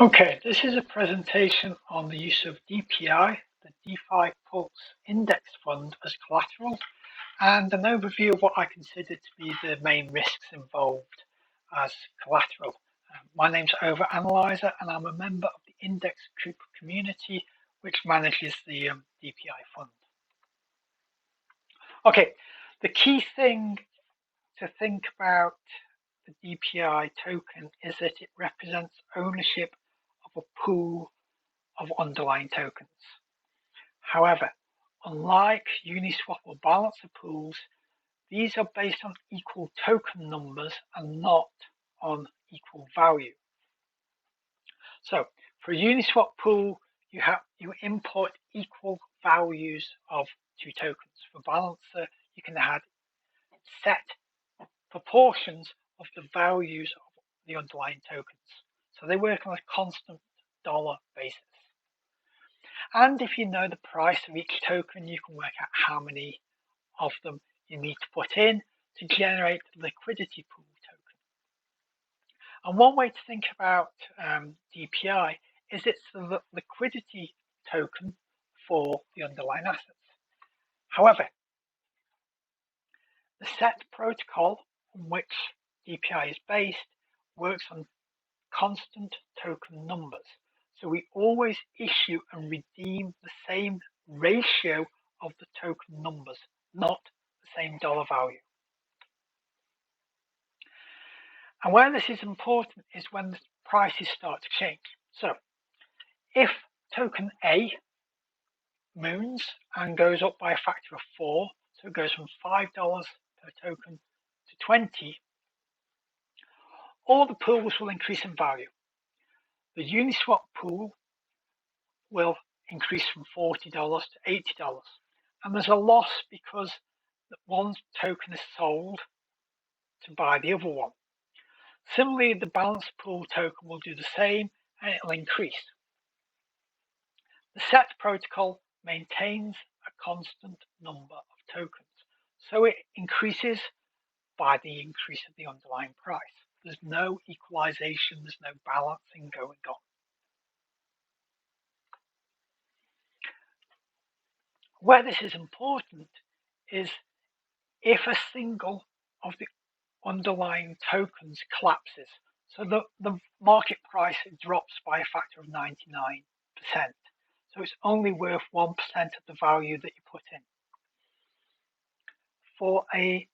Okay, this is a presentation on the use of DPI, the DeFi pUlse Index Fund, as collateral, and an overview of what I consider to be the main risks involved as collateral. My name's Overanalyzer, and I'm a member of the Index Group community, which manages the DPI fund. Okay, the key thing to think about the DPI token is that it represents ownership of a pool of underlying tokens. However, unlike Uniswap or balancer pools, these are based on equal token numbers and not on equal value. So for a Uniswap pool, you import equal values of two tokens. For balancer, you can add set proportions of the values of the underlying tokens. So they work on a constant dollar basis. And if you know the price of each token, you can work out how many of them you need to put in to generate the liquidity pool token. And one way to think about DPI is it's the liquidity token for the underlying assets. However, the set protocol on which DPI is based works on constant token numbers. So we always issue and redeem the same ratio of the token numbers, not the same dollar value. And where this is important is when the prices start to change. So if token A moons and goes up by a factor of 4, so it goes from $5 per token to 20, all the pools will increase in value. The Uniswap pool will increase from $40 to $80. And there's a loss because one token is sold to buy the other one. Similarly, the balance pool token will do the same and it'll increase. The set protocol maintains a constant number of tokens, so it increases by the increase of the underlying price. There's no equalization, there's no balancing going on. Where this is important is if a single of the underlying tokens collapses, so the market price drops by a factor of 99%. So it's only worth 1% of the value that you put in. For a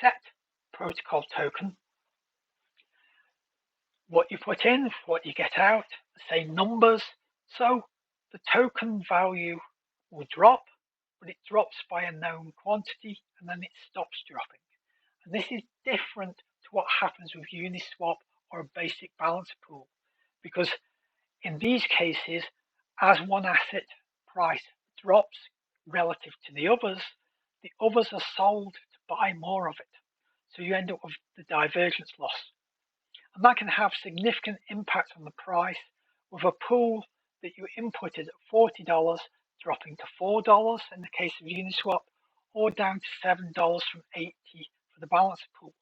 set protocol token, what you put in, what you get out, the same numbers, so the token value will drop, but it drops by a known quantity and then it stops dropping. And this is different to what happens with Uniswap or a basic balance pool, because in these cases, as one asset price drops relative to the others are sold to buy more of it. So you end up with the divergence loss. And that can have significant impact on the price, with a pool that you inputted at $40 dropping to $4 in the case of Uniswap, or down to $7 from $80 for the balance pool.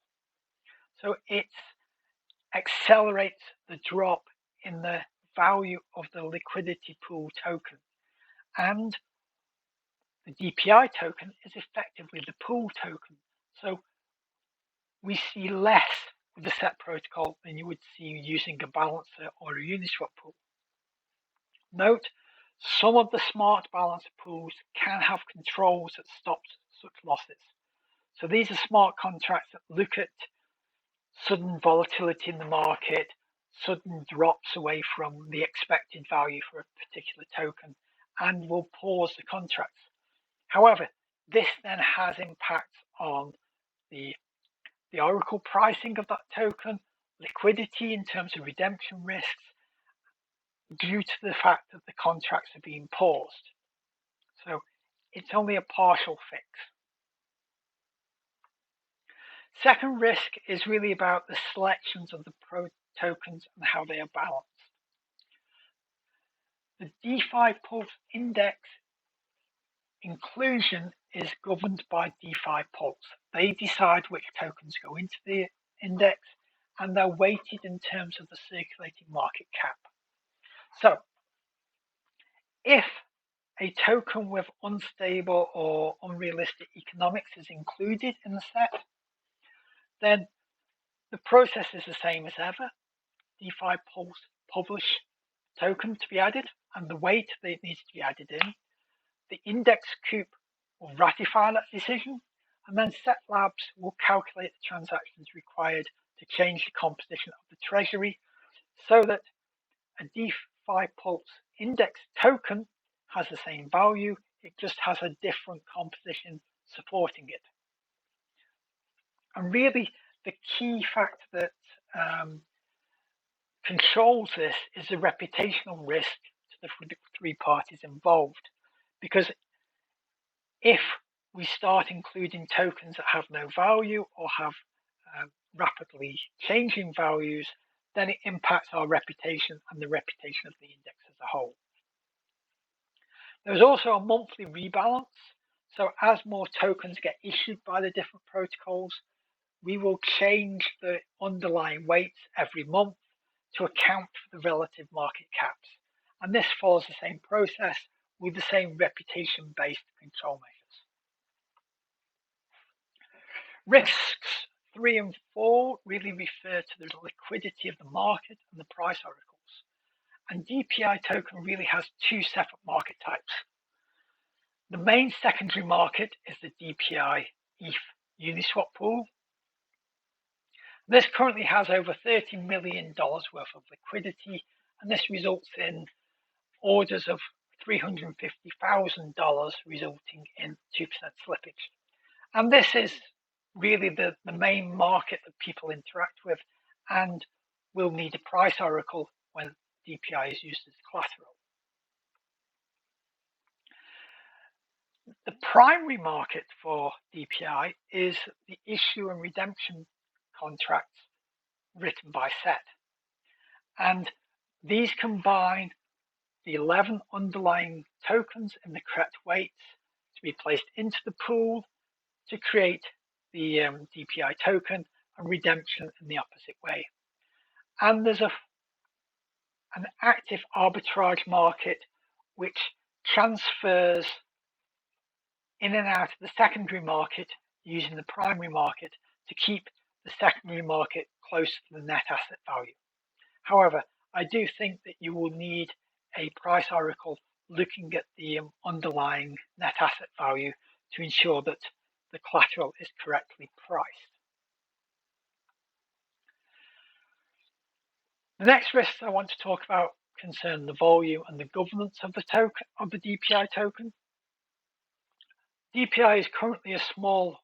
So it accelerates the drop in the value of the liquidity pool token. And the DPI token is effectively the pool token. So we see less with the set protocol than you would see using a balancer or a Uniswap pool. Note, some of the smart balancer pools can have controls that stop such losses. So these are smart contracts that look at sudden volatility in the market, sudden drops away from the expected value for a particular token, and will pause the contracts. However, this then has impacts on the oracle pricing of that token, liquidity in terms of redemption risks, due to the fact that the contracts are being paused. So it's only a partial fix. Second risk is really about the selections of the tokens and how they are balanced. The DeFi pUlse index inclusion is governed by DeFi pUlse. They decide which tokens go into the index, and they're weighted in terms of the circulating market cap. So if a token with unstable or unrealistic economics is included in the set, then the process is the same as ever. DeFi pulse publish token to be added and the weight that it needs to be added in. The index coup will ratify that decision, and then Set Labs will calculate the transactions required to change the composition of the treasury so that a DeFi Pulse index token has the same value, it just has a different composition supporting it. And really, the key factor that controls this is the reputational risk to the three parties involved. Because if we start including tokens that have no value or have rapidly changing values, then it impacts our reputation and the reputation of the index as a whole. There's also a monthly rebalance. So as more tokens get issued by the different protocols, we will change the underlying weights every month to account for the relative market caps. And this follows the same process with the same reputation-based control measures. Risks 3 and 4 really refer to the liquidity of the market and the price oracles. And DPI token really has two separate market types. The main secondary market is the DPI ETH Uniswap pool. This currently has over $30 million worth of liquidity, and this results in orders of $350,000, resulting in 2% slippage. And this is really the main market that people interact with and will need a price oracle when DPI is used as collateral. The primary market for DPI is the issue and redemption contracts written by SET. And these combine the 11 underlying tokens in the correct weights to be placed into the pool to create the DPI token and redemption in the opposite way. And there's an active arbitrage market which transfers in and out of the secondary market using the primary market to keep the secondary market close to the net asset value. However, I do think that you will need a price oracle looking at the underlying net asset value to ensure that the collateral is correctly priced. The next risks I want to talk about concern the volume and the governance of the token, of the DPI token. DPI is currently a small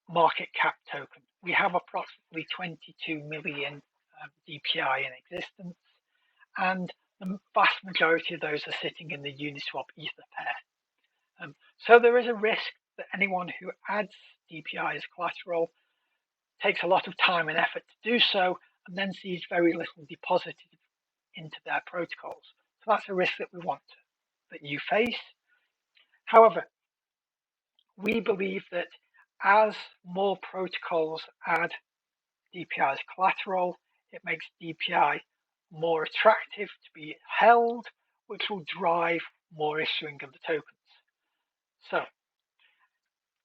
market cap token. We have approximately 22 million DPI in existence, and the vast majority of those are sitting in the Uniswap Ether pair. So there is a risk that anyone who adds DPI as collateral takes a lot of time and effort to do so, and then sees very little deposited into their protocols. So that's a risk that that you face. However, we believe that as more protocols add DPI as collateral, it makes DPI more attractive to be held, which will drive more issuing of the tokens. So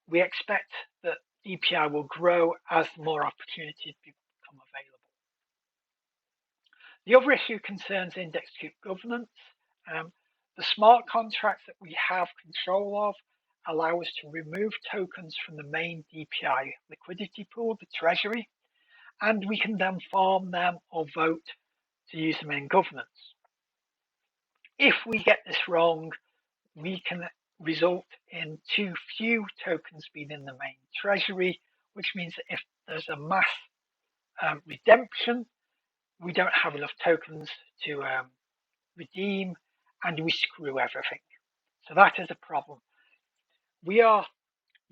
we expect that DPI will grow as more opportunities become available. The other issue concerns index coup governance. The smart contracts that we have control of allow us to remove tokens from the main DPI liquidity pool, the treasury, and we can then farm them or vote to use them in governance. If we get this wrong, we can result in too few tokens being in the main treasury, which means that if there's a mass redemption, we don't have enough tokens to redeem, and we screw everything. So that is a problem. We are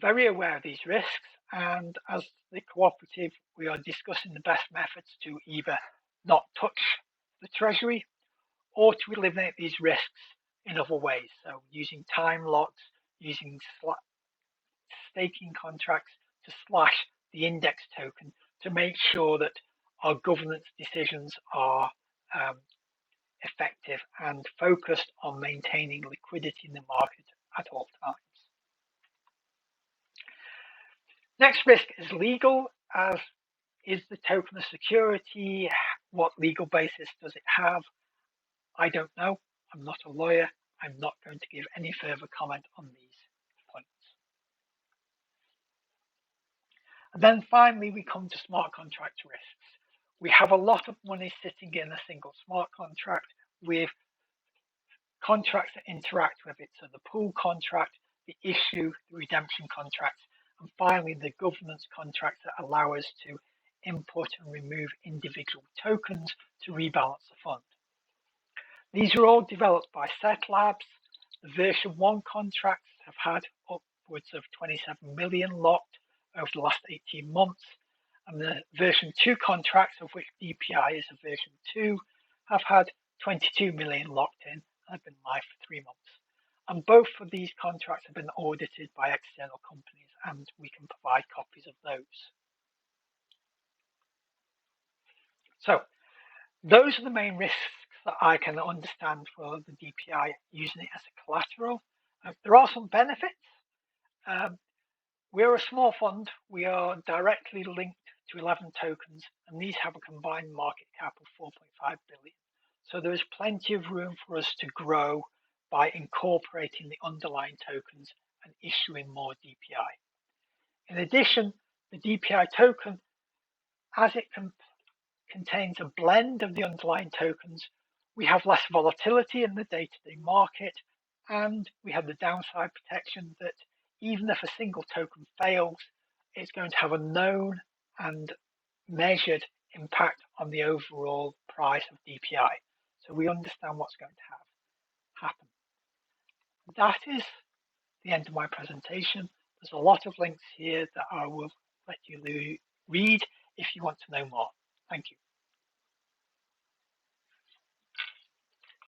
very aware of these risks, and as the cooperative, we are discussing the best methods to either not touch the treasury or to eliminate these risks in other ways. So using time locks, using staking contracts to slash the index token to make sure that our governance decisions are effective and focused on maintaining liquidity in the market at all times. Next risk is legal, as is the token a security? What legal basis does it have? I don't know. I'm not a lawyer. I'm not going to give any further comment on these points. And then finally, we come to smart contract risks. We have a lot of money sitting in a single smart contract with contracts that interact with it. So the pool contract, the issue, the redemption contracts, and finally the governance contracts that allow us to input and remove individual tokens to rebalance the fund. These are all developed by Set Labs. The version 1 contracts have had upwards of 27 million locked over the last 18 months, and the version 2 contracts, of which DPI is a version 2, have had 22 million locked in and have been live for 3 months. And both of these contracts have been audited by external companies, and we can provide copies of those. So those are the main risks that I can understand for the DPI using it as a collateral. There are some benefits. We're a small fund. We are directly linked to 11 tokens, and these have a combined market cap of 4.5 billion. So there is plenty of room for us to grow by incorporating the underlying tokens and issuing more DPI. In addition, the DPI token, as it contains a blend of the underlying tokens, we have less volatility in the day-to-day market, and we have the downside protection that even if a single token fails, it's going to have a known and measured impact on the overall price of DPI. So we understand what's going to happen. That is the end of my presentation. There's a lot of links here that I will let you read if you want to know more. Thank you.